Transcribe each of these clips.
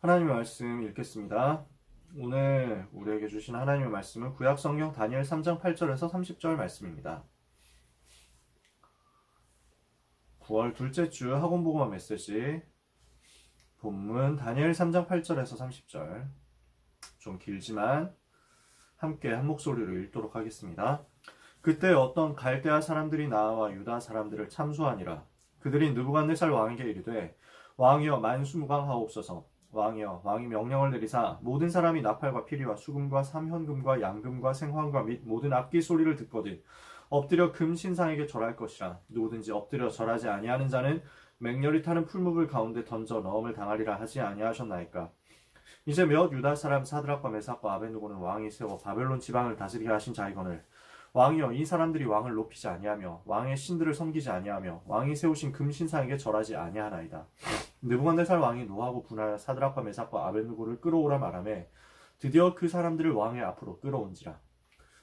하나님의 말씀 읽겠습니다. 오늘 우리에게 주신 하나님의 말씀은 구약성경 다니엘 3장 8절에서 30절 말씀입니다. 9월 둘째 주 학원복음화 메시지 본문 다니엘 3장 8절에서 30절, 좀 길지만 함께 한 목소리로 읽도록 하겠습니다. 그때 어떤 갈대아 사람들이 나와 유다 사람들을 참수하니라. 그들이 느부갓네살 왕에게 이르되 왕이여 만수무강하옵소서. 왕이여, 왕이 명령을 내리사 모든 사람이 나팔과 피리와 수금과 삼현금과 양금과 생황과 및 모든 악기 소리를 듣거든 엎드려 금 신상에게 절할 것이라. 누구든지 엎드려 절하지 아니하는 자는 맹렬히 타는 풀무불 가운데 던져 넣음을 당하리라 하지 아니하셨나이까. 이제 몇 유다 사람 사드락과 메삭과 아벤느고는 왕이 세워 바벨론 지방을 다스리게 하신 자이거늘 왕이여, 이 사람들이 왕을 높이지 아니하며 왕의 신들을 섬기지 아니하며 왕이 세우신 금 신상에게 절하지 아니하나이다. 느부갓네살 왕이 노하고 분하여 사드락과 메삭과 아벤느고를 끌어오라 말하매 드디어 그 사람들을 왕의 앞으로 끌어온지라.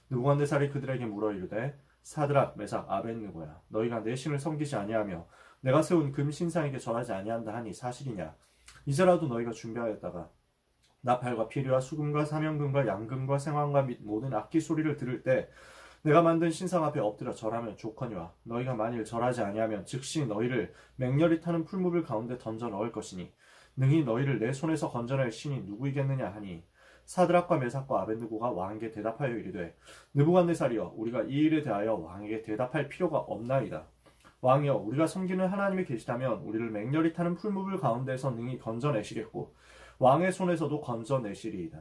느부갓네살이 그들에게 물어 이르되 사드락 메삭 아벤느고야, 너희가 내 신을 섬기지 아니하며 내가 세운 금 신상에게 절하지 아니한다 하니 사실이냐? 이제라도 너희가 준비하였다가 나팔과 피리와 수금과 삼현금과 양금과 생황과 및 모든 악기 소리를 들을 때 내가 만든 신상 앞에 엎드려 절하면 좋거니와 너희가 만일 절하지 아니하면 즉시 너희를 맹렬히 타는 풀무불 가운데 던져 넣을 것이니 능히 너희를 내 손에서 건져낼 신이 누구이겠느냐 하니 사드락과 메삭과 아벤느고가 왕에게 대답하여 이르되 느부갓네살이여, 우리가 이 일에 대하여 왕에게 대답할 필요가 없나이다. 왕이여, 우리가 섬기는 하나님이 계시다면 우리를 맹렬히 타는 풀무불 가운데서 능히 건져내시겠고 왕의 손에서도 건져내시리이다.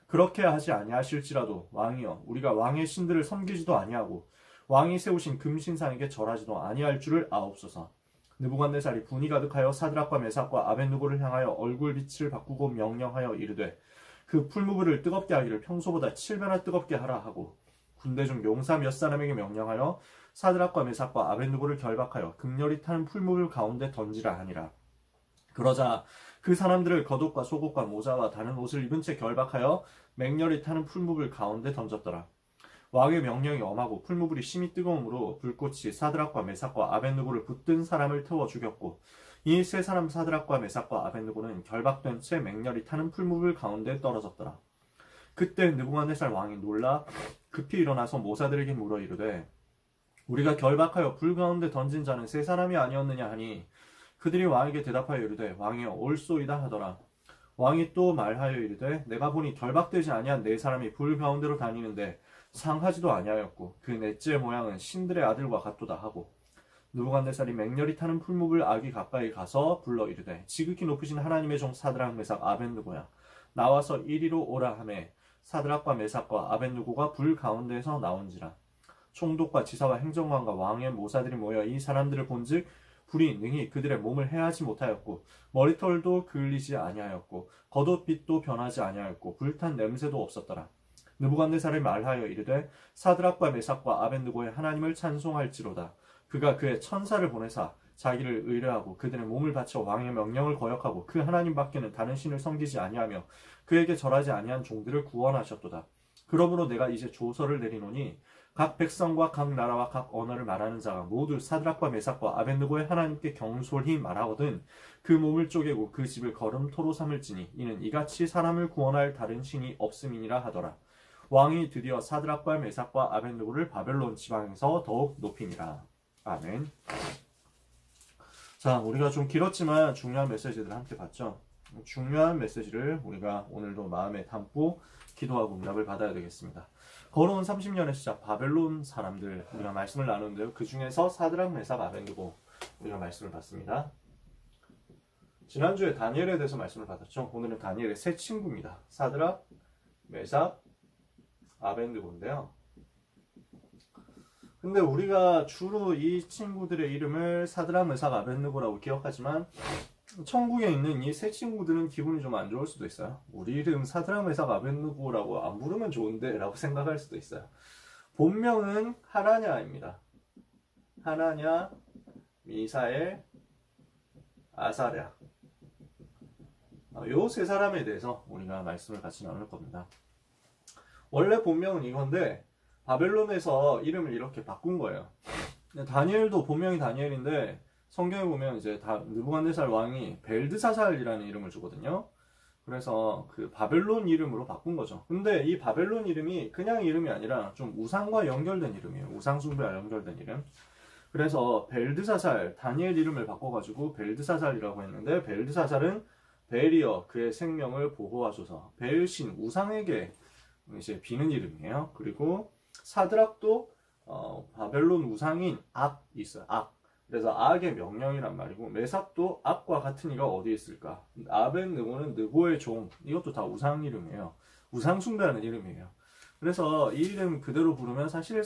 그렇게 하지 아니하실지라도 왕이여, 우리가 왕의 신들을 섬기지도 아니하고 왕이 세우신 금신상에게 절하지도 아니할 줄을 아옵소서. 느부갓네살이 분이 가득하여 사드락과 메삭과 아벤느고를 향하여 얼굴빛을 바꾸고 명령하여 이르되 그 풀무불을 뜨겁게 하기를 평소보다 7배나 뜨겁게 하라 하고 군대 중 용사 몇 사람에게 명령하여 사드락과 메삭과 아벤느고를 결박하여 극렬히 타는 풀무불 가운데 던지라 하니라. 그러자 그 사람들을 겉옷과 속옷과 모자와 다른 옷을 입은 채 결박하여 맹렬히 타는 풀무불 가운데 던졌더라. 왕의 명령이 엄하고 풀무불이 심히 뜨거움으로 불꽃이 사드락과 메삭과 아벤느고를 붙든 사람을 태워 죽였고 이 세 사람 사드락과 메삭과 아벤느고는 결박된 채 맹렬히 타는 풀무불 가운데 떨어졌더라. 그때 느부갓네살 왕이 놀라 급히 일어나서 모사들에게 물어 이르되 우리가 결박하여 불 가운데 던진 자는 세 사람이 아니었느냐 하니 그들이 왕에게 대답하여 이르되 왕이여, 옳소이다 하더라. 왕이 또 말하여 이르되 내가 보니 결박되지 아니한 네 사람이 불 가운데로 다니는데 상하지도 아니하였고 그 넷째 모양은 신들의 아들과 같도다 하고 느부갓네살이 맹렬히 타는 풀무불 아귀 가까이 가서 불러 이르되 지극히 높으신 하나님의 종 사드락 메삭 아벤느고야, 나와서 이리로 오라 하매 사드락과 메삭과 아벤느고가 불 가운데에서 나온지라. 총독과 지사와 행정관과 왕의 모사들이 모여 이 사람들을 본즉 불이 능히 그들의 몸을 해하지 못하였고 머리털도 그을리지 아니하였고 겉옷빛도 변하지 아니하였고 불탄 냄새도 없었더라. 느부갓네살이 말하여 이르되 사드락과 메삭과 아벤느고의 하나님을 찬송할지로다. 그가 그의 천사를 보내사 자기를 의뢰하고 그들의 몸을 바쳐 왕의 명령을 거역하고 그 하나님 밖에는 다른 신을 섬기지 아니하며 그에게 절하지 아니한 종들을 구원하셨도다. 그러므로 내가 이제 조서를 내리노니 각 백성과 각 나라와 각 언어를 말하는 자가 모두 사드락과 메삭과 아벤느고의 하나님께 경솔히 말하거든 그 몸을 쪼개고 그 집을 걸음토로 삼을지니 이는 이같이 사람을 구원할 다른 신이 없음이니라 하더라. 왕이 드디어 사드락과 메삭과 아벤느고를 바벨론 지방에서 더욱 높이니라. 아멘. 자, 우리가 좀 길었지만 중요한 메시지들을 함께 봤죠. 중요한 메시지를 우리가 오늘도 마음에 담고 기도하고 응답을 받아야 되겠습니다. 걸어온 30년의 시작 바벨론 사람들 우리가 말씀을 나누는데요. 그 중에서 사드락 메삭 아벤느고 우리가 말씀을 받습니다. 지난주에 다니엘에 대해서 말씀을 받았죠. 오늘은 다니엘의 세 친구입니다. 사드락, 메삭, 아벤느고인데요. 근데 우리가 주로 이 친구들의 이름을 사드락, 메삭, 아벤느고라고 기억하지만 천국에 있는 이 세 친구들은 기분이 좀 안 좋을 수도 있어요. 우리 이름 사드락, 메삭, 아벤느고라고 안 부르면 좋은데 라고 생각할 수도 있어요. 본명은 하나냐입니다. 하나냐, 미사엘, 아사랴. 요 세 사람에 대해서 우리가 말씀을 같이 나눌 겁니다. 원래 본명은 이건데 바벨론에서 이름을 이렇게 바꾼 거예요. 다니엘도 본명이 다니엘인데 성경에 보면 이제 느부갓네살 왕이 벨드사살이라는 이름을 주거든요. 그래서 그 바벨론 이름으로 바꾼 거죠. 근데 이 바벨론 이름이 그냥 이름이 아니라 좀 우상과 연결된 이름이에요. 우상 숭배와 연결된 이름. 그래서 벨드사살, 다니엘 이름을 바꿔가지고 벨드사살이라고 했는데, 벨드사살은 벨이여 그의 생명을 보호하소서, 벨신 우상에게 이제 비는 이름이에요. 그리고 사드락도 바벨론 우상인 악 있어요. 악. 그래서 악의 명령이란 말이고, 메삭도 악과 같은 이가 어디에 있을까? 아벤느고는 느고의 종. 이것도 다 우상 이름이에요. 우상 숭배하는 이름이에요. 그래서 이 이름 그대로 부르면 사실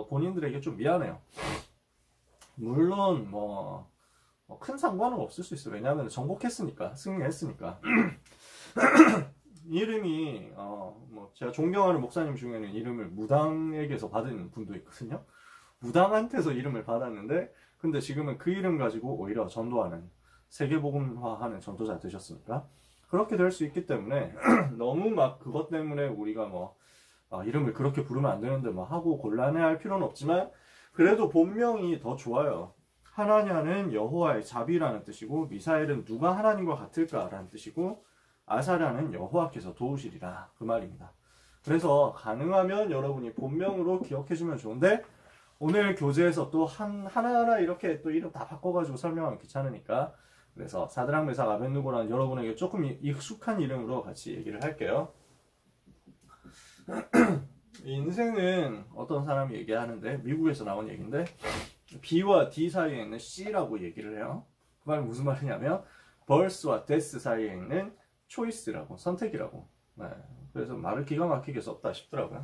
본인들에게 좀 미안해요. 물론 큰 상관은 없을 수 있어요. 왜냐하면 정복했으니까, 승리했으니까. 이름이 제가 존경하는 목사님 중에는 이름을 무당에게서 받은 분도 있거든요. 무당한테서 이름을 받았는데, 근데 지금은 그 이름 가지고 오히려 전도하는, 세계복음화하는 전도자 되셨으니까 그렇게 될 수 있기 때문에 너무 막 그것 때문에 우리가 이름을 그렇게 부르면 안 되는데 하고 곤란해할 필요는 없지만, 그래도 본명이 더 좋아요. 하나냐는 여호와의 자비라는 뜻이고, 미사엘은 누가 하나님과 같을까라는 뜻이고, 아사랴는 여호와께서 도우시리라, 그 말입니다. 그래서 가능하면 여러분이 본명으로 기억해주면 좋은데, 오늘 교재에서 또 하나하나 이렇게 또 이름 다 바꿔가지고 설명하면 귀찮으니까, 그래서 사드락 메삭 아벳느고라는 여러분에게 조금 익숙한 이름으로 같이 얘기를 할게요. 인생은 어떤 사람이 얘기하는데, 미국에서 나온 얘기인데, B와 D 사이에 있는 C라고 얘기를 해요. 그 말은 무슨 말이냐면 birth와 death 사이에 있는 choice라고, 선택이라고. 네, 그래서 말을 기가 막히게 썼다 싶더라고요.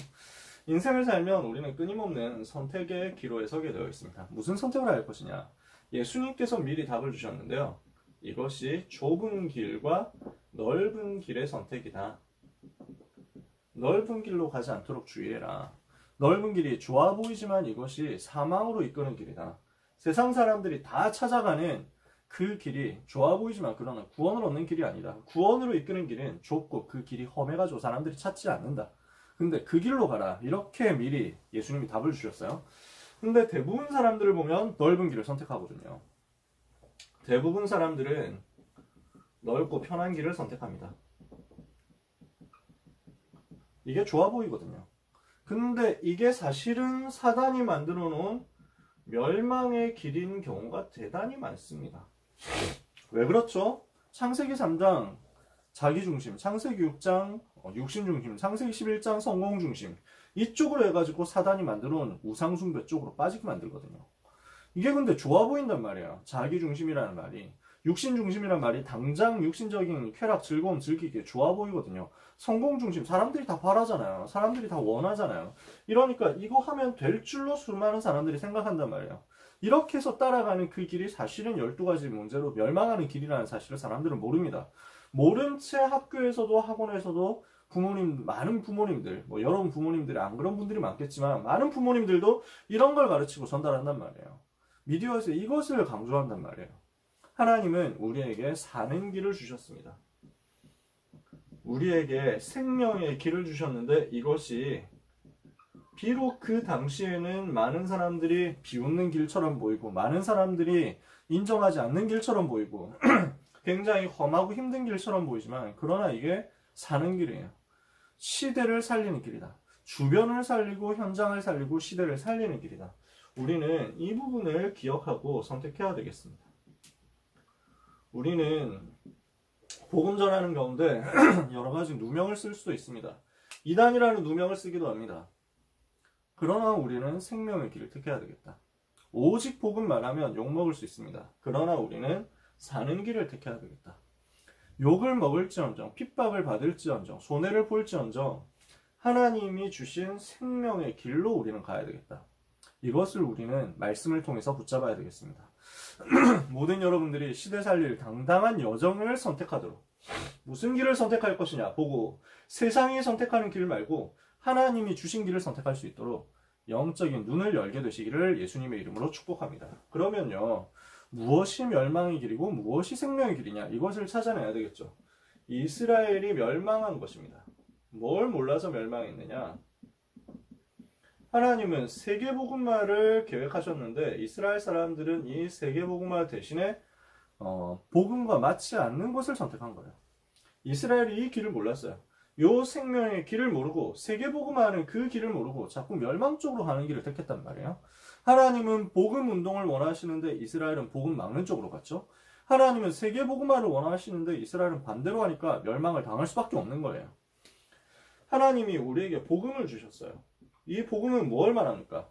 인생을 살면 우리는 끊임없는 선택의 기로에 서게 되어 있습니다. 무슨 선택을 할 것이냐? 예수님께서 미리 답을 주셨는데요. 이것이 좁은 길과 넓은 길의 선택이다. 넓은 길로 가지 않도록 주의해라. 넓은 길이 좋아 보이지만 이것이 사망으로 이끄는 길이다. 세상 사람들이 다 찾아가는 그 길이 좋아 보이지만 그러나 구원을 얻는 길이 아니다. 구원으로 이끄는 길은 좁고 그 길이 험해가지고 사람들이 찾지 않는다. 근데 그 길로 가라. 이렇게 미리 예수님이 답을 주셨어요. 근데 대부분 사람들을 보면 넓은 길을 선택하거든요. 대부분 사람들은 넓고 편한 길을 선택합니다. 이게 좋아 보이거든요. 근데 이게 사실은 사단이 만들어 놓은 멸망의 길인 경우가 대단히 많습니다. 왜 그렇죠? 창세기 3장 자기중심, 창세기 6장 육신중심, 창세기 11장 성공중심, 이쪽으로 해가지고 사단이 만들어 놓은 우상숭배 쪽으로 빠지게 만들거든요. 이게 근데 좋아 보인단 말이에요. 자기중심이라는 말이. 육신중심이란 말이 당장 육신적인 쾌락, 즐거움, 즐기기에 좋아 보이거든요. 성공중심, 사람들이 다 바라잖아요. 사람들이 다 원하잖아요. 이러니까 이거 하면 될 줄로 수많은 사람들이 생각한단 말이에요. 이렇게 해서 따라가는 그 길이 사실은 12가지 문제로 멸망하는 길이라는 사실을 사람들은 모릅니다. 모른 채 학교에서도 학원에서도 많은 부모님들, 여러분 부모님들이 안 그런 분들이 많겠지만 많은 부모님들도 이런 걸 가르치고 전달한단 말이에요. 미디어에서 이것을 강조한단 말이에요. 하나님은 우리에게 사는 길을 주셨습니다. 우리에게 생명의 길을 주셨는데 이것이 비록 그 당시에는 많은 사람들이 비웃는 길처럼 보이고 많은 사람들이 인정하지 않는 길처럼 보이고 굉장히 험하고 힘든 길처럼 보이지만, 그러나 이게 사는 길이에요. 시대를 살리는 길이다. 주변을 살리고 현장을 살리고 시대를 살리는 길이다. 우리는 이 부분을 기억하고 선택해야 되겠습니다. 우리는 복음 전하는 가운데 여러 가지 누명을 쓸 수도 있습니다. 이단이라는 누명을 쓰기도 합니다. 그러나 우리는 생명의 길을 택해야 되겠다. 오직 복음 말하면 욕먹을 수 있습니다. 그러나 우리는 사는 길을 택해야 되겠다. 욕을 먹을지언정, 핍박을 받을지언정, 손해를 볼지언정 하나님이 주신 생명의 길로 우리는 가야 되겠다. 이것을 우리는 말씀을 통해서 붙잡아야 되겠습니다. 모든 여러분들이 시대 살릴 당당한 여정을 선택하도록, 무슨 길을 선택할 것이냐 보고 세상이 선택하는 길 말고 하나님이 주신 길을 선택할 수 있도록 영적인 눈을 열게 되시기를 예수님의 이름으로 축복합니다. 그러면요, 무엇이 멸망의 길이고 무엇이 생명의 길이냐, 이것을 찾아내야 되겠죠. 이스라엘이 멸망한 것입니다. 뭘 몰라서 멸망했느냐? 하나님은 세계복음화를 계획하셨는데 이스라엘 사람들은 이 세계복음화 대신에 복음과 맞지 않는 것을 선택한 거예요. 이스라엘이 이 길을 몰랐어요. 요 생명의 길을 모르고 세계복음화하는 그 길을 모르고 자꾸 멸망 쪽으로 가는 길을 택했단 말이에요. 하나님은 복음 운동을 원하시는데 이스라엘은 복음 막는 쪽으로 갔죠. 하나님은 세계복음화를 원하시는데 이스라엘은 반대로 하니까 멸망을 당할 수밖에 없는 거예요. 하나님이 우리에게 복음을 주셨어요. 이 복음은 뭘 말합니까?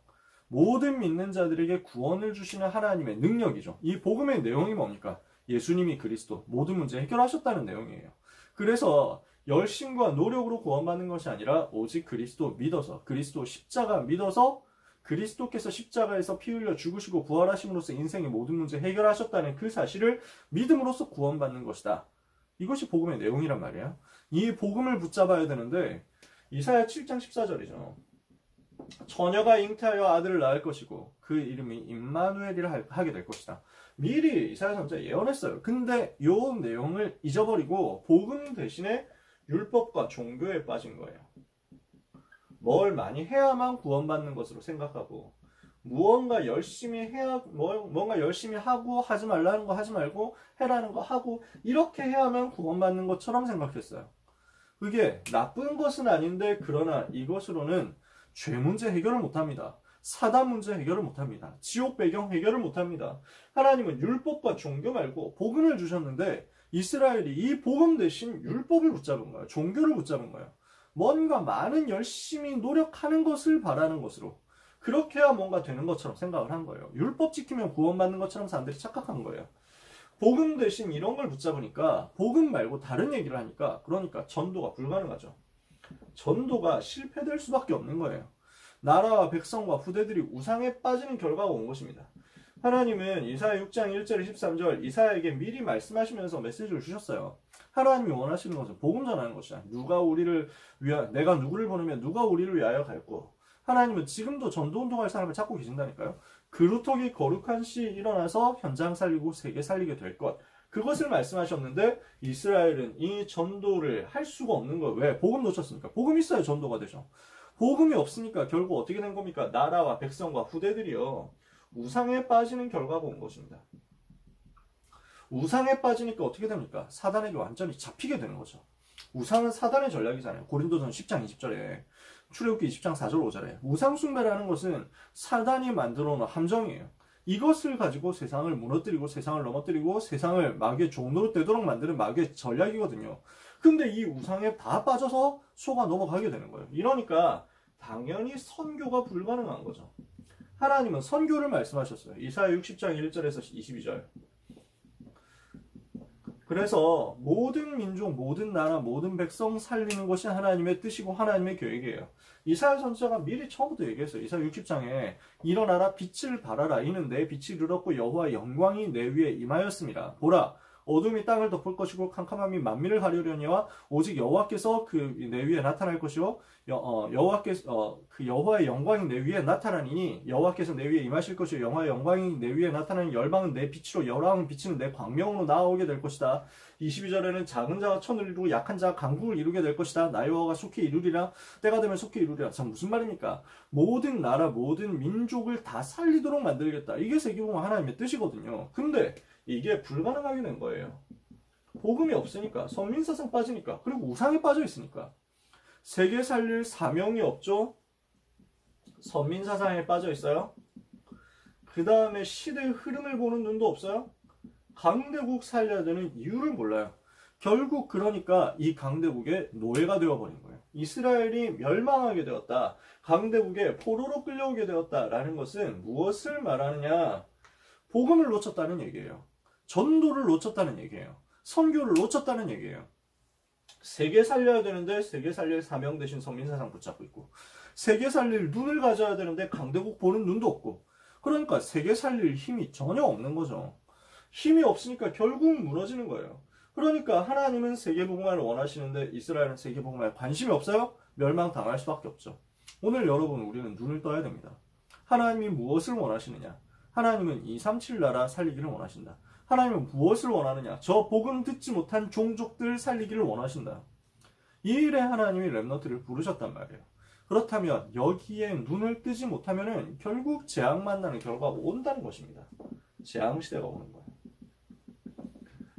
모든 믿는 자들에게 구원을 주시는 하나님의 능력이죠. 이 복음의 내용이 뭡니까? 예수님이 그리스도 모든 문제 해결하셨다는 내용이에요. 그래서 열심과 노력으로 구원받는 것이 아니라 오직 그리스도 믿어서, 그리스도 십자가 믿어서 그리스도께서 십자가에서 피 흘려 죽으시고 부활하심으로써 인생의 모든 문제 해결하셨다는 그 사실을 믿음으로써 구원받는 것이다. 이것이 복음의 내용이란 말이에요. 이 복음을 붙잡아야 되는데 이사야 7장 14절이죠. 처녀가 잉태하여 아들을 낳을 것이고 그 이름이 임마누엘이라 하게 될 것이다. 미리 이사야 선지자 예언했어요. 근데 이 내용을 잊어버리고 복음 대신에 율법과 종교에 빠진 거예요. 뭘 많이 해야만 구원받는 것으로 생각하고 무언가 열심히 해야 뭔가 열심히 하고 하지 말라는 거 하지 말고 해라는 거 하고 이렇게 해야만 구원받는 것처럼 생각했어요. 그게 나쁜 것은 아닌데 그러나 이것으로는 죄 문제 해결을 못합니다. 사단 문제 해결을 못합니다. 지옥 배경 해결을 못합니다. 하나님은 율법과 종교 말고 복음을 주셨는데 이스라엘이 이 복음 대신 율법을 붙잡은 거예요. 종교를 붙잡은 거예요. 뭔가 많은 열심히 노력하는 것을 바라는 것으로 그렇게 해야 뭔가 되는 것처럼 생각을 한 거예요. 율법 지키면 구원받는 것처럼 사람들이 착각한 거예요. 복음 대신 이런 걸 붙잡으니까 복음 말고 다른 얘기를 하니까 그러니까 전도가 불가능하죠. 전도가 실패될 수밖에 없는 거예요. 나라와 백성과 후대들이 우상에 빠지는 결과가 온 것입니다. 하나님은 이사야 6장 1절 13절 이사야에게 미리 말씀하시면서 메시지를 주셨어요. 하나님이 원하시는 것은 복음 전하는 것이야. 내가 누구를 보내면 누가 우리를 위하여 갈고 하나님은 지금도 전도운동할 사람을 찾고 계신다니까요. 그루터기 거룩한 시 일어나서 현장 살리고 세계 살리게 될 것. 그것을 말씀하셨는데 이스라엘은 이 전도를 할 수가 없는 거예요. 왜? 복음 놓쳤으니까. 복음 있어야 전도가 되죠. 복음이 없으니까 결국 어떻게 된 겁니까? 나라와 백성과 후대들이요. 우상에 빠지는 결과가 온 것입니다. 우상에 빠지니까 어떻게 됩니까? 사단에게 완전히 잡히게 되는 거죠. 우상은 사단의 전략이잖아요. 고린도전 10장 20절에 출애굽기 20장 4절 5절에 우상 숭배라는 것은 사단이 만들어 놓은 함정이에요. 이것을 가지고 세상을 무너뜨리고 세상을 넘어뜨리고 세상을 마귀의 종로로 되도록 만드는 마귀의 전략이거든요. 근데 이 우상에 다 빠져서 속아 넘어가게 되는 거예요. 이러니까 당연히 선교가 불가능한 거죠. 하나님은 선교를 말씀하셨어요. 이사야 60장 1절에서 22절. 그래서 모든 민족, 모든 나라, 모든 백성 살리는 것이 하나님의 뜻이고 하나님의 계획이에요. 이사야 선지자가 미리 처음부터 얘기했어요. 이사야 60장에 일어나라 빛을 발하라. 이는 내 빛이 이르렀고 여호와의 영광이 내 위에 임하였습니다. 보라 어둠이 땅을 덮을 것이고 캄캄함이 만민을 가리려니와 오직 여호와께서 그 내 위에 나타날 것이요 그 여호와의 영광이 내 위에 나타나니 여호와께서 내 위에 임하실 것이요 여호와의 영광이 내 위에 나타나니 열방은 내 빛으로 열왕은 비치는 내 광명으로 나아오게 될 것이다. 22절에는 작은 자가 천을 이루고 약한 자가 강국을 이루게 될 것이다. 나 여호와가 속히 이루리라. 때가 되면 속히 이루리라. 참 무슨 말입니까? 모든 나라 모든 민족을 다 살리도록 만들겠다. 이게 세계복음 하나님의 뜻이거든요. 근데 이게 불가능하게 된 거예요. 복음이 없으니까, 선민사상 빠지니까, 그리고 우상에 빠져 있으니까. 세계 살릴 사명이 없죠? 선민사상에 빠져 있어요? 그 다음에 시대의 흐름을 보는 눈도 없어요? 강대국 살려야 되는 이유를 몰라요. 결국 그러니까 이 강대국의 노예가 되어버린 거예요. 이스라엘이 멸망하게 되었다. 강대국에 포로로 끌려오게 되었다라는 것은 무엇을 말하느냐? 복음을 놓쳤다는 얘기예요. 전도를 놓쳤다는 얘기예요. 선교를 놓쳤다는 얘기예요. 세계 살려야 되는데 세계 살릴 사명 대신 선민사상 붙잡고 있고 세계 살릴 눈을 가져야 되는데 강대국 보는 눈도 없고 그러니까 세계 살릴 힘이 전혀 없는 거죠. 힘이 없으니까 결국 무너지는 거예요. 그러니까 하나님은 세계복음화를 원하시는데 이스라엘은 세계복음화에 관심이 없어요? 멸망당할 수밖에 없죠. 오늘 여러분 우리는 눈을 떠야 됩니다. 하나님이 무엇을 원하시느냐? 하나님은 237 나라 살리기를 원하신다. 하나님은 무엇을 원하느냐? 저 복음 듣지 못한 종족들 살리기를 원하신다. 이 일에 하나님이 렘넌트를 부르셨단 말이에요. 그렇다면 여기에 눈을 뜨지 못하면 결국 재앙 만나는 결과가 온다는 것입니다. 재앙 시대가 오는 거예요.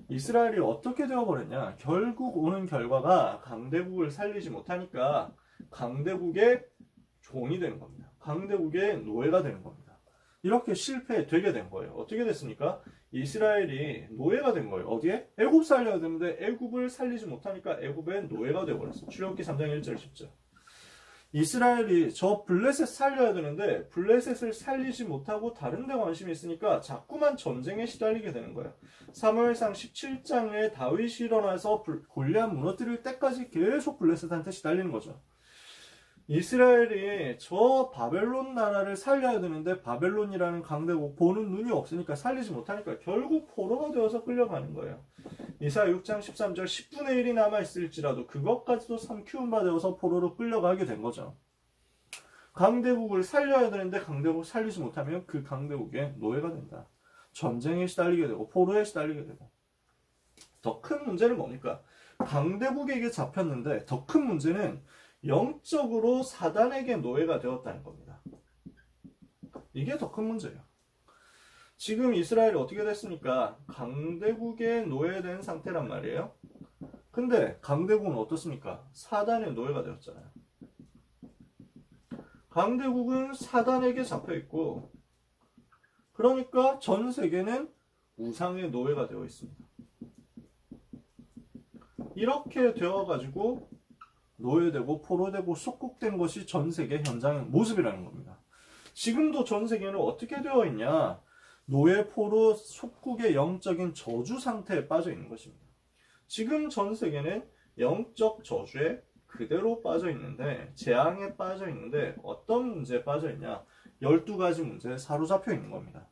이스라엘이 어떻게 되어버렸냐? 결국 오는 결과가 강대국을 살리지 못하니까 강대국의 종이 되는 겁니다. 강대국의 노예가 되는 겁니다. 이렇게 실패되게 된 거예요. 어떻게 됐습니까? 이스라엘이 노예가 된 거예요. 어디에? 애굽 살려야 되는데 애굽을 살리지 못하니까 애굽의 노예가 되어버렸어. 출애굽기 3장 1절 10절. 이스라엘이 저 블레셋 살려야 되는데 블레셋을 살리지 못하고 다른 데 관심이 있으니까 자꾸만 전쟁에 시달리게 되는 거예요. 사무엘상 17장에 다윗이 일어나서 골리앗 무너뜨릴 때까지 계속 블레셋한테 시달리는 거죠. 이스라엘이 저 바벨론 나라를 살려야 되는데 바벨론이라는 강대국 보는 눈이 없으니까 살리지 못하니까 결국 포로가 되어서 끌려가는 거예요. 이사야 6장 13절 10분의 1이 남아있을지라도 그것까지도 삼키운 바 되어서 포로로 끌려가게 된 거죠. 강대국을 살려야 되는데 강대국을 살리지 못하면 그 강대국의 노예가 된다. 전쟁에 시달리게 되고 포로에 시달리게 되고. 더 큰 문제는 뭡니까? 강대국에게 잡혔는데 더 큰 문제는 영적으로 사단에게 노예가 되었다는 겁니다. 이게 더 큰 문제예요. 지금 이스라엘이 어떻게 됐습니까? 강대국의 노예된 상태란 말이에요. 근데 강대국은 어떻습니까? 사단의 노예가 되었잖아요. 강대국은 사단에게 잡혀있고 그러니까 전 세계는 우상의 노예가 되어 있습니다. 이렇게 되어가지고 노예되고 포로되고 속국된 것이 전 세계 현장의 모습이라는 겁니다. 지금도 전 세계는 어떻게 되어 있냐? 노예, 포로, 속국의 영적인 저주 상태에 빠져 있는 것입니다. 지금 전 세계는 영적 저주에 그대로 빠져 있는데, 재앙에 빠져 있는데 어떤 문제에 빠져 있냐? 12가지 문제에 사로잡혀 있는 겁니다.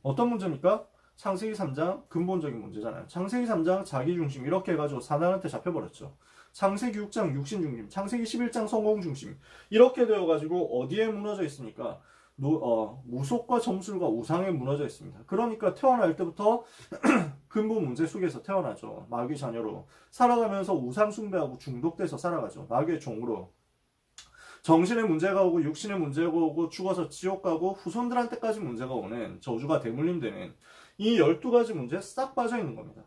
어떤 문제입니까? 창세기 3장 근본적인 문제잖아요. 창세기 3장 자기중심 이렇게 해가지고 사단한테 잡혀버렸죠. 창세기 6장 육신중심, 창세기 11장 성공중심 이렇게 되어가지고 어디에 무너져 있습니까? 무속과 점술과 우상에 무너져 있습니다. 그러니까 태어날 때부터 근본 문제 속에서 태어나죠. 마귀 자녀로 살아가면서 우상 숭배하고 중독돼서 살아가죠. 마귀의 종으로. 정신의 문제가 오고 육신의 문제가 오고 죽어서 지옥 가고 후손들한테까지 문제가 오는 저주가 대물림되는 이 12가지 문제에 싹 빠져 있는 겁니다.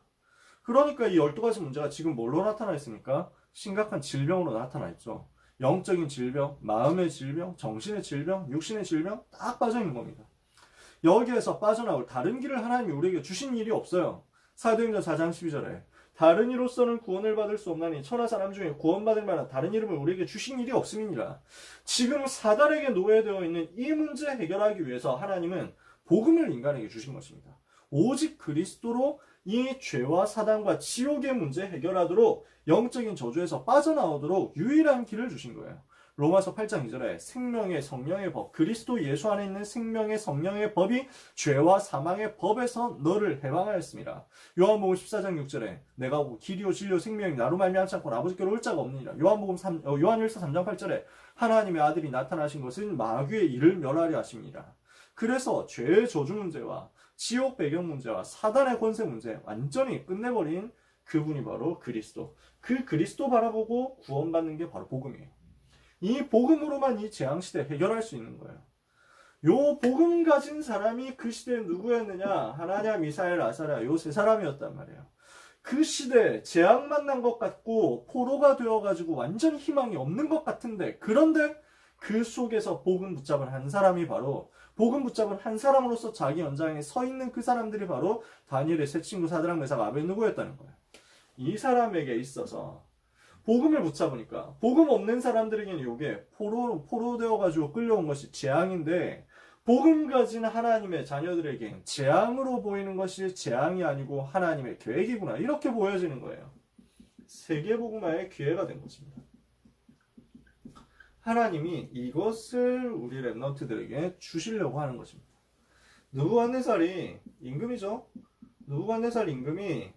그러니까 이 12가지 문제가 지금 뭘로 나타나 있습니까? 심각한 질병으로 나타나 있죠. 영적인 질병, 마음의 질병, 정신의 질병, 육신의 질병 딱 빠져 있는 겁니다. 여기에서 빠져나올 다른 길을 하나님이 우리에게 주신 일이 없어요. 사도행전 4장 12절에 다른 이로서는 구원을 받을 수 없나니 천하 사람 중에 구원받을 만한 다른 이름을 우리에게 주신 일이 없음이니라. 지금 사단에게 노예되어 있는 이 문제 해결하기 위해서 하나님은 복음을 인간에게 주신 것입니다. 오직 그리스도로 이 죄와 사단과 지옥의 문제 해결하도록 영적인 저주에서 빠져나오도록 유일한 길을 주신 거예요. 로마서 8장 2절에 생명의 성령의 법, 그리스도 예수 안에 있는 생명의 성령의 법이 죄와 사망의 법에서 너를 해방하였습니다. 요한복음 14장 6절에 내가 길이요 진리요 생명이 나로 말미암지 않고 아버지께로 올 자가 없느니라. 요한일서 3장 8절에 하나님의 아들이 나타나신 것은 마귀의 일을 멸하려 하십니다. 그래서 죄의 저주 문제와 지옥 배경 문제와 사단의 권세 문제 완전히 끝내버린 그분이 바로 그리스도. 그 그리스도 바라보고 구원받는 게 바로 복음이에요. 이 복음으로만 이 재앙시대 해결할 수 있는 거예요. 요 복음 가진 사람이 그 시대에 누구였느냐? 하나냐, 미사엘, 아사랴 요 세 사람이었단 말이에요. 그 시대에 재앙 만난 것 같고 포로가 되어가지고 완전 희망이 없는 것 같은데 그런데 그 속에서 복음 붙잡은 한 사람이 바로 복음 붙잡은 한 사람으로서 자기 연장에 서 있는 그 사람들이 바로 다니엘의 세 친구 사드락 메삭 아벳느고였다는 거예요. 이 사람에게 있어서 복음을 붙잡으니까 복음 없는 사람들에게는 이게 포로 되어가지고 끌려온 것이 재앙인데 복음 가진 하나님의 자녀들에게 재앙으로 보이는 것이 재앙이 아니고 하나님의 계획이구나 이렇게 보여지는 거예요. 세계복음화의 기회가 된 것입니다. 하나님이 이것을 우리 렘넌트들에게 주시려고 하는 것입니다. 느부갓네살이 임금이죠. 느부갓네살 임금이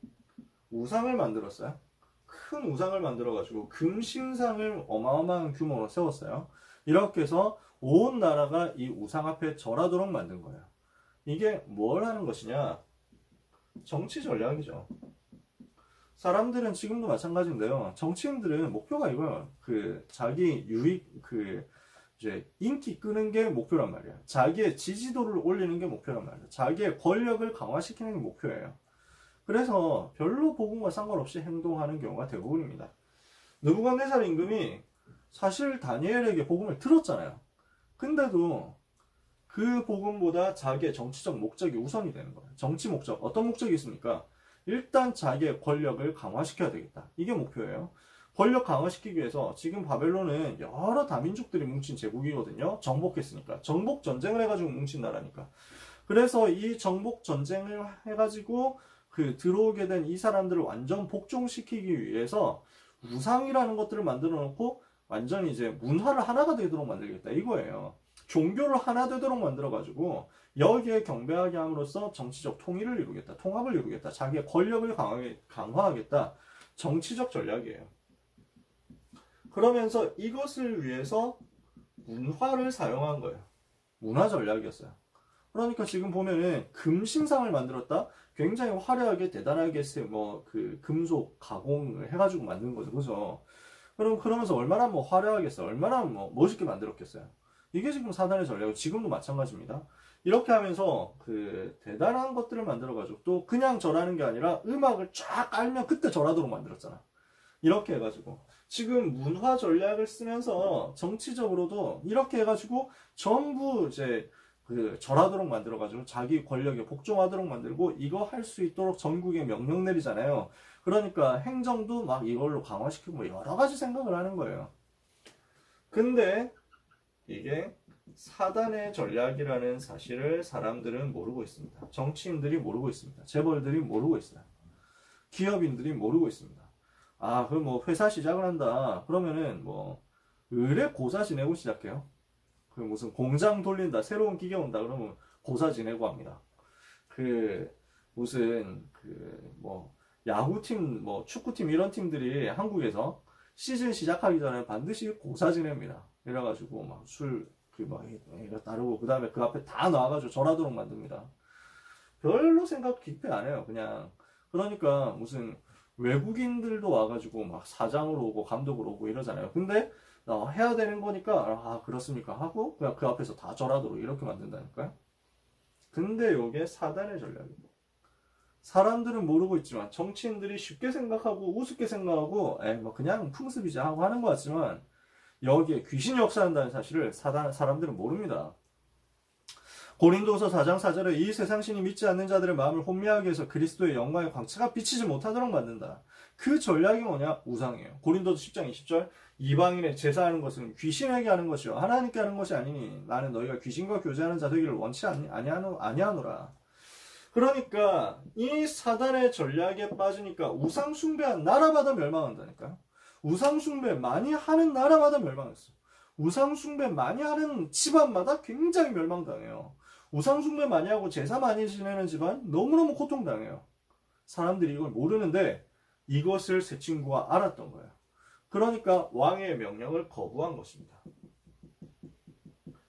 우상을 만들었어요. 큰 우상을 만들어가지고 금신상을 어마어마한 규모로 세웠어요. 이렇게 해서 온 나라가 이 우상 앞에 절하도록 만든 거예요. 이게 뭘 하는 것이냐? 정치 전략이죠. 사람들은 지금도 마찬가지인데요. 정치인들은 목표가 이거예요. 자기 유익, 이제 인기 끄는 게 목표란 말이에요. 자기의 지지도를 올리는 게 목표란 말이에요. 자기의 권력을 강화시키는 게 목표예요. 그래서 별로 복음과 상관없이 행동하는 경우가 대부분입니다. 느부갓네살 임금이 사실 다니엘에게 복음을 들었잖아요. 근데도 그 복음보다 자기의 정치적 목적이 우선이 되는 거예요. 정치 목적, 어떤 목적이 있습니까? 일단 자기의 권력을 강화시켜야 되겠다. 이게 목표예요. 권력 강화시키기 위해서 지금 바벨론은 여러 다민족들이 뭉친 제국이거든요. 정복했으니까. 정복 전쟁을 해가지고 뭉친 나라니까. 그래서 이 정복 전쟁을 해가지고 들어오게 된 이 사람들을 완전 복종시키기 위해서 우상이라는 것들을 만들어 놓고 완전히 이제 문화를 하나가 되도록 만들겠다 이거예요. 종교를 하나 되도록 만들어가지고 여기에 경배하게 함으로써 정치적 통일을 이루겠다. 통합을 이루겠다. 자기의 권력을 강화하겠다. 정치적 전략이에요. 그러면서 이것을 위해서 문화를 사용한 거예요. 문화 전략이었어요. 그러니까 지금 보면은 금신상을 만들었다? 굉장히 화려하게 대단하게 금속 가공을 해가지고 만든 거죠. 그죠? 그러면서 얼마나 화려하겠어요. 얼마나 멋있게 만들었겠어요. 이게 지금 사단의 전략이고 지금도 마찬가지입니다. 이렇게 하면서 대단한 것들을 만들어가지고 또 그냥 절하는 게 아니라 음악을 쫙 깔면 그때 절하도록 만들었잖아. 이렇게 해가지고 지금 문화 전략을 쓰면서 정치적으로도 이렇게 해가지고 전부 이제 절하도록 만들어가지고 자기 권력에 복종하도록 만들고 이거 할 수 있도록 전국에 명령 내리잖아요. 그러니까 행정도 막 이걸로 강화시키고 여러 가지 생각을 하는 거예요. 근데 이게 사단의 전략이라는 사실을 사람들은 모르고 있습니다. 정치인들이 모르고 있습니다. 재벌들이 모르고 있어요. 기업인들이 모르고 있습니다. 아, 그럼 회사 시작을 한다. 그러면은 의뢰 고사 지내고 시작해요. 무슨 공장 돌린다, 새로운 기계 온다 그러면 고사 지내고 합니다. 야구팀, 축구팀 이런 팀들이 한국에서 시즌 시작하기 전에 반드시 고사 지냅니다. 이래가지고 따르고 그 다음에 그 앞에 다 나와가지고 절하도록 만듭니다. 별로 생각 깊이 안 해요. 그냥 그러니까 무슨 외국인들도 와가지고 사장으로 오고 감독으로 오고 이러잖아요. 근데 해야 되는 거니까 그렇습니까 하고 그냥 그 앞에서 다 절하도록 이렇게 만든다니까요. 근데 이게 사단의 전략입니다. 사람들은 모르고 있지만 정치인들이 쉽게 생각하고 우습게 생각하고 그냥 풍습이지 하고 하는 것 같지만 여기에 귀신이 역사한다는 사실을 사람들은 모릅니다. 고린도서 4장 4절에 이 세상신이 믿지 않는 자들의 마음을 혼미하게 해서 그리스도의 영광의 광채가 비치지 못하도록 만든다. 그 전략이 뭐냐? 우상이에요. 고린도서 10장 20절 이방인의 제사하는 것은 귀신에게 하는 것이요 하나님께 하는 것이 아니니 나는 너희가 귀신과 교제하는 자 되기를 원치 아니하노라. 그러니까 이 사단의 전략에 빠지니까 우상 숭배한 나라마다 멸망한다니까요. 우상 숭배 많이 하는 나라마다 멸망했어. 우상 숭배 많이 하는 집안마다 굉장히 멸망당해요. 우상 숭배 많이 하고 제사 많이 지내는 집안 너무너무 고통당해요. 사람들이 이걸 모르는데 이것을 새 친구가 알았던 거예요. 그러니까 왕의 명령을 거부한 것입니다.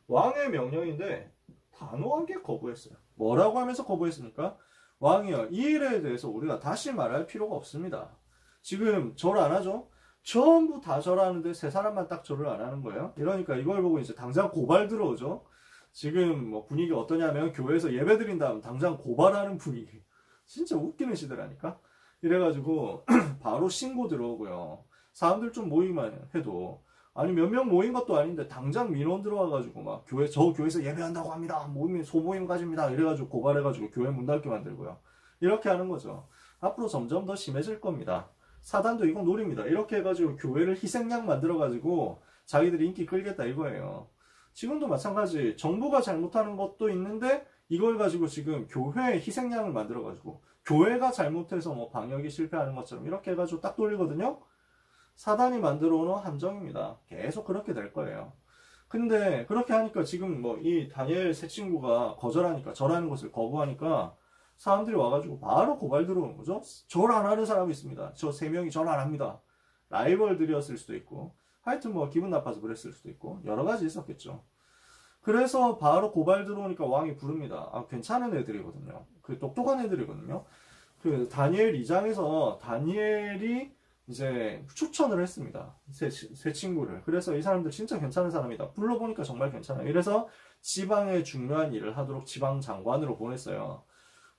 왕의 명령인데 단호하게 거부했어요. 뭐라고 하면서 거부했습니까? 왕이요, 이 일에 대해서 우리가 다시 말할 필요가 없습니다. 지금 절 안 하죠? 전부 다 절하는데 세 사람만 딱 절을 안 하는 거예요. 이러니까 이걸 보고 이제 당장 고발 들어오죠. 지금 분위기 어떠냐면 교회에서 예배 드린 다음 당장 고발하는 분위기. 진짜 웃기는 시대라니까. 이래가지고 바로 신고 들어오고요. 사람들 좀 모이기만 해도 아니 몇 명 모인 것도 아닌데 당장 민원 들어와가지고 저 교회에서 예배한다고 합니다. 모임이 소모임 가집니다. 이래가지고 고발해가지고 교회 문 닫게 만들고요. 이렇게 하는 거죠. 앞으로 점점 더 심해질 겁니다. 사단도 이거 노립니다. 이렇게 해가지고 교회를 희생양 만들어가지고 자기들이 인기 끌겠다 이거예요. 지금도 마찬가지. 정부가 잘못하는 것도 있는데 이걸 가지고 지금 교회의 희생양을 만들어가지고 교회가 잘못해서 방역이 실패하는 것처럼 이렇게 해가지고 딱 돌리거든요. 사단이 만들어 오는 함정입니다. 계속 그렇게 될 거예요. 근데 그렇게 하니까 지금 이 다니엘 새 친구가 거절하니까 절하는 것을 거부하니까 사람들이 와가지고 바로 고발 들어오는 거죠. 절 안 하는 사람이 있습니다. 저 3명이 절 안 합니다. 라이벌들이었을 수도 있고 하여튼 기분 나빠서 그랬을 수도 있고 여러 가지 있었겠죠. 그래서 바로 고발 들어오니까 왕이 부릅니다. 괜찮은 애들이거든요. 똑똑한 애들이거든요. 다니엘 2장에서 다니엘이 이제 추천을 했습니다. 새 친구를. 그래서 이 사람들 진짜 괜찮은 사람이다. 불러보니까 정말 괜찮아요. 이래서 지방의 중요한 일을 하도록 지방 장관으로 보냈어요.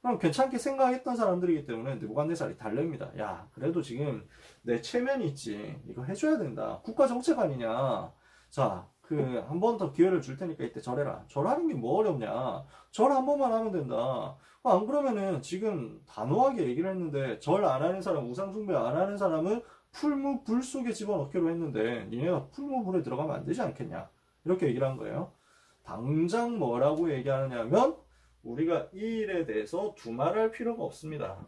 그럼 괜찮게 생각했던 사람들이기 때문에 느부갓네살이 달랩니다. 야, 그래도 지금 내 체면이 있지. 이거 해줘야 된다. 국가 정책 아니냐. 자, 한 번 더 기회를 줄 테니까 이때 절해라. 절하는 게 뭐 어렵냐. 절 한 번만 하면 된다. 안 그러면은 지금 단호하게 얘기를 했는데 절 안 하는 사람, 우상숭배 안 하는 사람은 풀무 불 속에 집어넣기로 했는데 니네가 풀무 불에 들어가면 안 되지 않겠냐. 이렇게 얘기를 한 거예요. 당장 뭐라고 얘기하느냐면 우리가 이 일에 대해서 두말할 필요가 없습니다.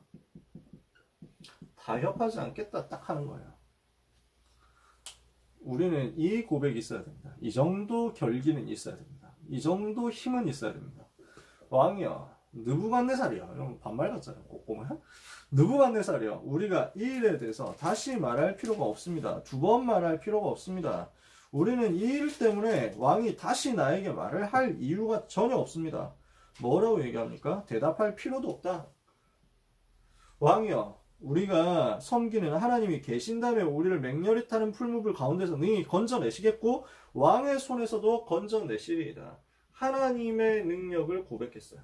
타협하지 않겠다 딱 하는 거예요. 우리는 이 고백이 있어야 됩니다. 이 정도 결기는 있어야 됩니다. 이 정도 힘은 있어야 됩니다. 왕이여, 느부갓네살이여. 이런 반말 같잖아요. 꼭 보면. 느부갓네살이여. 우리가 이 일에 대해서 다시 말할 필요가 없습니다. 두 번 말할 필요가 없습니다. 우리는 이 일 때문에 왕이 다시 나에게 말을 할 이유가 전혀 없습니다. 뭐라고 얘기합니까? 대답할 필요도 없다. 왕이여, 우리가 섬기는 하나님이 계신다면 우리를 맹렬히 타는 풀무불 가운데서 능히 건져내시겠고 왕의 손에서도 건져내시리이다. 하나님의 능력을 고백했어요.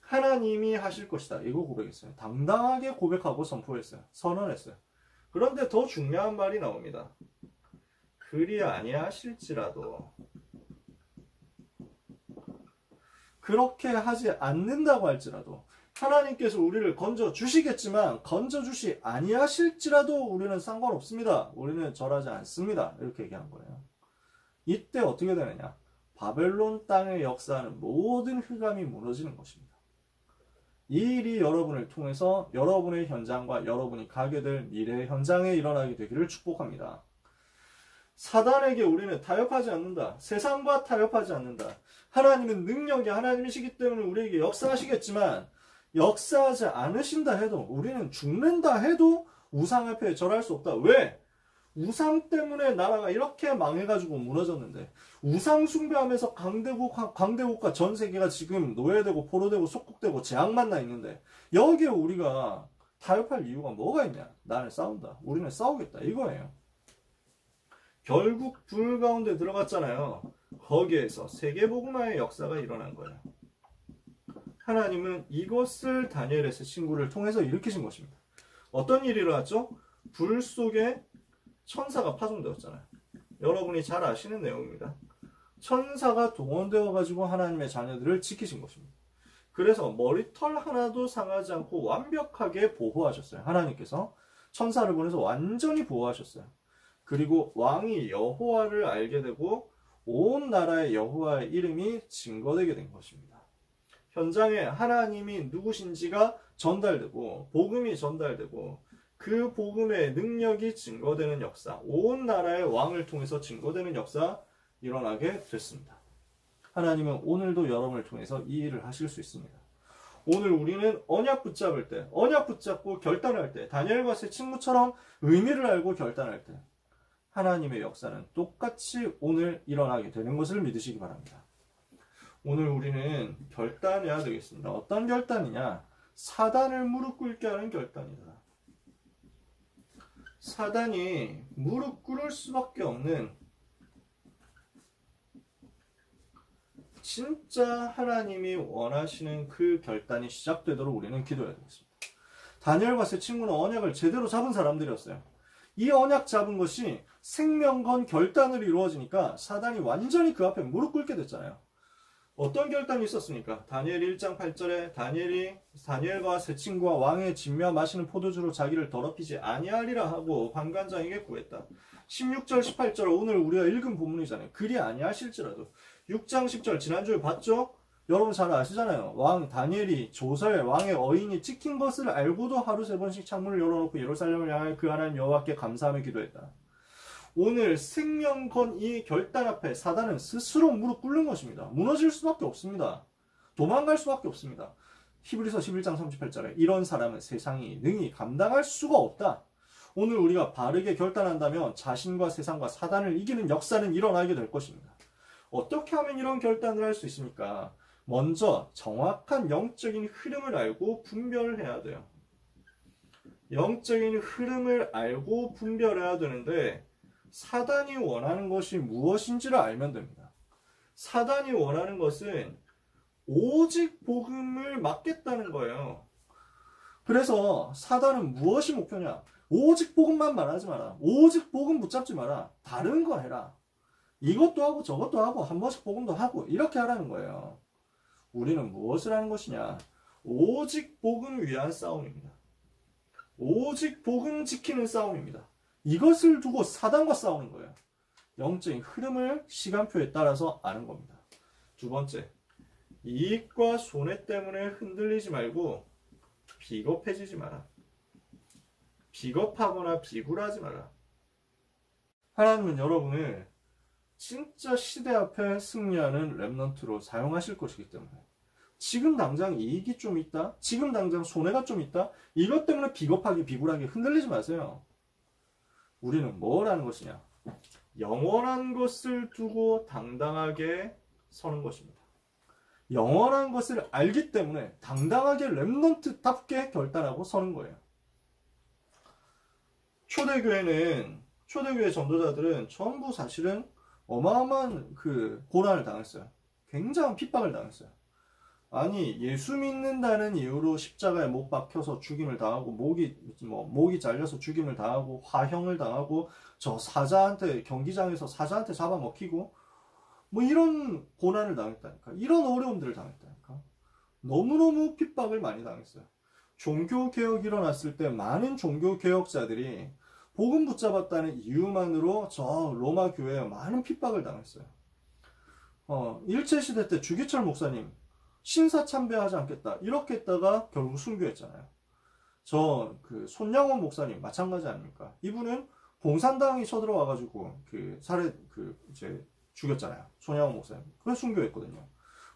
하나님이 하실 것이다. 이거 고백했어요. 당당하게 고백하고 선포했어요. 선언했어요. 그런데 더 중요한 말이 나옵니다. 그리 아니하실지라도 그렇게 하지 않는다고 할지라도 하나님께서 우리를 건져주시겠지만 건져주시 아니하실지라도 우리는 상관없습니다. 우리는 절하지 않습니다. 이렇게 얘기한 거예요. 이때 어떻게 되느냐? 바벨론 땅의 역사하는 모든 흑암이 무너지는 것입니다. 이 일이 여러분을 통해서 여러분의 현장과 여러분이 가게 될 미래의 현장에 일어나게 되기를 축복합니다. 사단에게 우리는 타협하지 않는다. 세상과 타협하지 않는다. 하나님은 능력이 하나님이시기 때문에 우리에게 역사하시겠지만 역사하지 않으신다 해도 우리는 죽는다 해도 우상 앞에 절할 수 없다. 왜? 우상 때문에 나라가 이렇게 망해가지고 무너졌는데 우상 숭배하면서 강대국과 전 세계가 지금 노예되고 포로되고 속국되고 재앙만 나 있는데 여기에 우리가 타협할 이유가 뭐가 있냐? 나는 싸운다. 우리는 싸우겠다. 이거예요. 결국 불 가운데 들어갔잖아요. 거기에서 세계복음화의 역사가 일어난 거예요. 하나님은 이것을 다니엘의 새 친구를 통해서 일으키신 것입니다. 어떤 일이 일어났죠? 불 속에 천사가 파송되었잖아요. 여러분이 잘 아시는 내용입니다. 천사가 동원되어 가지고 하나님의 자녀들을 지키신 것입니다. 그래서 머리털 하나도 상하지 않고 완벽하게 보호하셨어요. 하나님께서 천사를 보내서 완전히 보호하셨어요. 그리고 왕이 여호와를 알게 되고 온 나라의 여호와의 이름이 증거되게 된 것입니다. 현장에 하나님이 누구신지가 전달되고 복음이 전달되고 그 복음의 능력이 증거되는 역사, 온 나라의 왕을 통해서 증거되는 역사 일어나게 됐습니다. 하나님은 오늘도 여러분을 통해서 이 일을 하실 수 있습니다. 오늘 우리는 언약 붙잡을 때, 언약 붙잡고 결단할 때, 다니엘과 새 친구처럼 의미를 알고 결단할 때 하나님의 역사는 똑같이 오늘 일어나게 되는 것을 믿으시기 바랍니다. 오늘 우리는 결단해야 되겠습니다. 어떤 결단이냐? 사단을 무릎 꿇게 하는 결단이다. 사단이 무릎 꿇을 수밖에 없는 진짜 하나님이 원하시는 그 결단이 시작되도록 우리는 기도해야 되겠습니다. 다니엘과 새 친구는 언약을 제대로 잡은 사람들이었어요. 이 언약 잡은 것이 생명 건 결단으로 이루어지니까 사단이 완전히 그 앞에 무릎 꿇게 됐잖아요. 어떤 결단이 있었습니까? 다니엘 1장 8절에 다니엘과 새 친구와 왕의 진며 마시는 포도주로 자기를 더럽히지 아니하리라 하고 관관장에게 구했다. 16절 18절 오늘 우리가 읽은 본문이잖아요. 그리 아니하실지라도 6장 10절 지난주에 봤죠? 여러분 잘 아시잖아요. 왕 다니엘이 조서에 왕의 어인이 찍힌 것을 알고도 하루 3번씩 창문을 열어놓고 예루살렘을 향해 그 하나님 여호와께 감사하며 기도했다. 오늘 생명 건 이 결단 앞에 사단은 스스로 무릎 꿇는 것입니다. 무너질 수밖에 없습니다. 도망갈 수밖에 없습니다. 히브리서 11장 38절에 이런 사람은 세상이 능히 감당할 수가 없다. 오늘 우리가 바르게 결단한다면 자신과 세상과 사단을 이기는 역사는 일어나게 될 것입니다. 어떻게 하면 이런 결단을 할 수 있습니까? 먼저 정확한 영적인 흐름을 알고 분별을 해야 돼요. 영적인 흐름을 알고 분별해야 되는데 사단이 원하는 것이 무엇인지를 알면 됩니다. 사단이 원하는 것은 오직 복음을 맡겠다는 거예요. 그래서 사단은 무엇이 목표냐? 오직 복음만 말하지 마라. 오직 복음 붙잡지 마라. 다른 거 해라. 이것도 하고 저것도 하고 한 번씩 복음도 하고 이렇게 하라는 거예요. 우리는 무엇을 하는 것이냐? 오직 복음 위한 싸움입니다. 오직 복음 지키는 싸움입니다. 이것을 두고 사단과 싸우는 거예요. 영적인 흐름을 시간표에 따라서 아는 겁니다. 두 번째, 이익과 손해 때문에 흔들리지 말고 비겁해지지 마라. 비겁하거나 비굴하지 마라. 하나님은 여러분을 진짜 시대 앞에 승리하는 렘넌트로 사용하실 것이기 때문에 지금 당장 이익이 좀 있다? 지금 당장 손해가 좀 있다? 이것 때문에 비겁하게 비굴하게 흔들리지 마세요. 우리는 뭘 하는 것이냐? 영원한 것을 두고 당당하게 서는 것입니다. 영원한 것을 알기 때문에 당당하게 렘넌트답게 결단하고 서는 거예요. 초대교회 전도자들은 전부 사실은 어마어마한 고난을 당했어요. 굉장한 핍박을 당했어요. 아니, 예수 믿는다는 이유로 십자가에 못 박혀서 죽임을 당하고, 목이 잘려서 죽임을 당하고, 화형을 당하고, 경기장에서 사자한테 잡아먹히고, 이런 고난을 당했다니까. 이런 어려움들을 당했다니까. 너무너무 핍박을 많이 당했어요. 종교개혁이 일어났을 때 많은 종교개혁자들이 복음 붙잡았다는 이유만으로 저 로마 교회에 많은 핍박을 당했어요. 일제시대 때 주기철 목사님 신사참배하지 않겠다 이렇게 했다가 결국 순교했잖아요. 손양원 목사님 마찬가지 아닙니까? 이분은 공산당이 쳐들어와가지고 죽였잖아요. 손양원 목사님. 그래서 순교했거든요.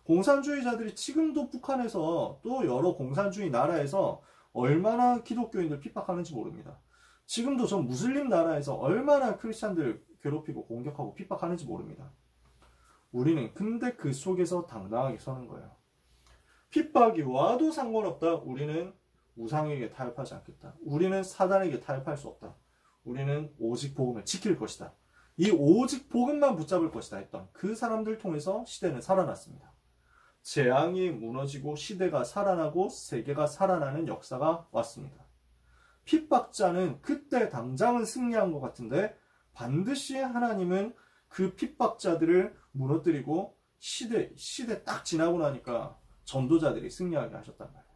공산주의자들이 지금도 북한에서 또 여러 공산주의 나라에서 얼마나 기독교인들 핍박하는지 모릅니다. 지금도 전 무슬림 나라에서 얼마나 크리스찬들 괴롭히고 공격하고 핍박하는지 모릅니다. 우리는 근데 그 속에서 당당하게 서는 거예요. 핍박이 와도 상관없다. 우리는 우상에게 타협하지 않겠다. 우리는 사단에게 타협할 수 없다. 우리는 오직 복음을 지킬 것이다. 이 오직 복음만 붙잡을 것이다 했던 그 사람들 통해서 시대는 살아났습니다. 재앙이 무너지고 시대가 살아나고 세계가 살아나는 역사가 왔습니다. 핍박자는 그때 당장은 승리한 것 같은데 반드시 하나님은 그 핍박자들을 무너뜨리고 시대 딱 지나고 나니까 전도자들이 승리하게 하셨단 말이에요.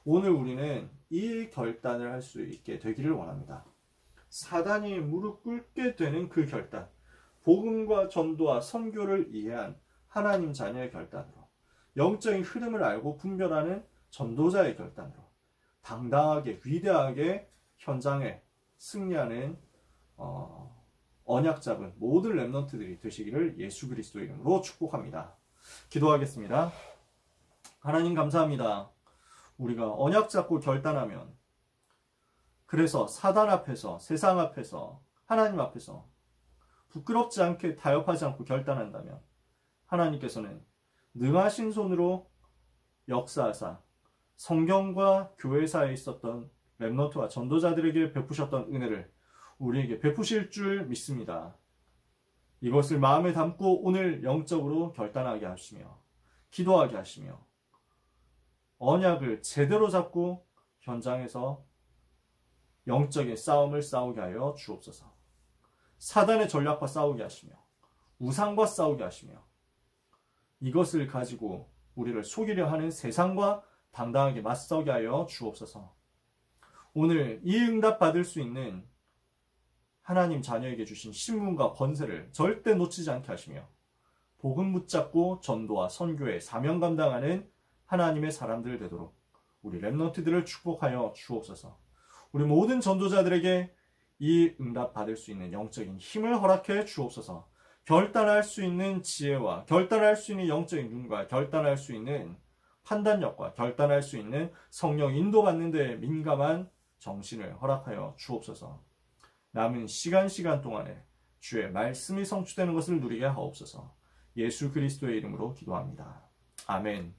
오늘 우리는 이 결단을 할 수 있게 되기를 원합니다. 사단이 무릎 꿇게 되는 그 결단, 복음과 전도와 선교를 이해한 하나님 자녀의 결단으로, 영적인 흐름을 알고 분별하는 전도자의 결단으로 당당하게 위대하게 현장에 승리하는 언약 잡은 모든 렘넌트들이 되시기를 예수 그리스도 이름으로 축복합니다. 기도하겠습니다. 하나님 감사합니다. 우리가 언약 잡고 결단하면, 그래서 사단 앞에서, 세상 앞에서, 하나님 앞에서 부끄럽지 않게 타협하지 않고 결단한다면 하나님께서는 능하신 손으로 역사하사 성경과 교회사에 있었던 렘넌트와 전도자들에게 베푸셨던 은혜를 우리에게 베푸실 줄 믿습니다. 이것을 마음에 담고 오늘 영적으로 결단하게 하시며 기도하게 하시며 언약을 제대로 잡고 현장에서 영적인 싸움을 싸우게 하여 주옵소서. 사단의 전략과 싸우게 하시며 우상과 싸우게 하시며 이것을 가지고 우리를 속이려 하는 세상과 당당하게 맞서게 하여 주옵소서. 오늘 이 응답 받을 수 있는 하나님 자녀에게 주신 신분과 권세를 절대 놓치지 않게 하시며 복음 붙잡고 전도와 선교의 사명 감당하는 하나님의 사람들 되도록 우리 렘넌트들을 축복하여 주옵소서. 우리 모든 전도자들에게 이 응답 받을 수 있는 영적인 힘을 허락해 주옵소서. 결단할 수 있는 지혜와 결단할 수 있는 영적인 눈과 결단할 수 있는 판단력과 결단할 수 있는 성령 인도받는 데 민감한 정신을 허락하여 주옵소서. 남은 시간 동안에 주의 말씀이 성취되는 것을 누리게 하옵소서. 예수 그리스도의 이름으로 기도합니다. 아멘.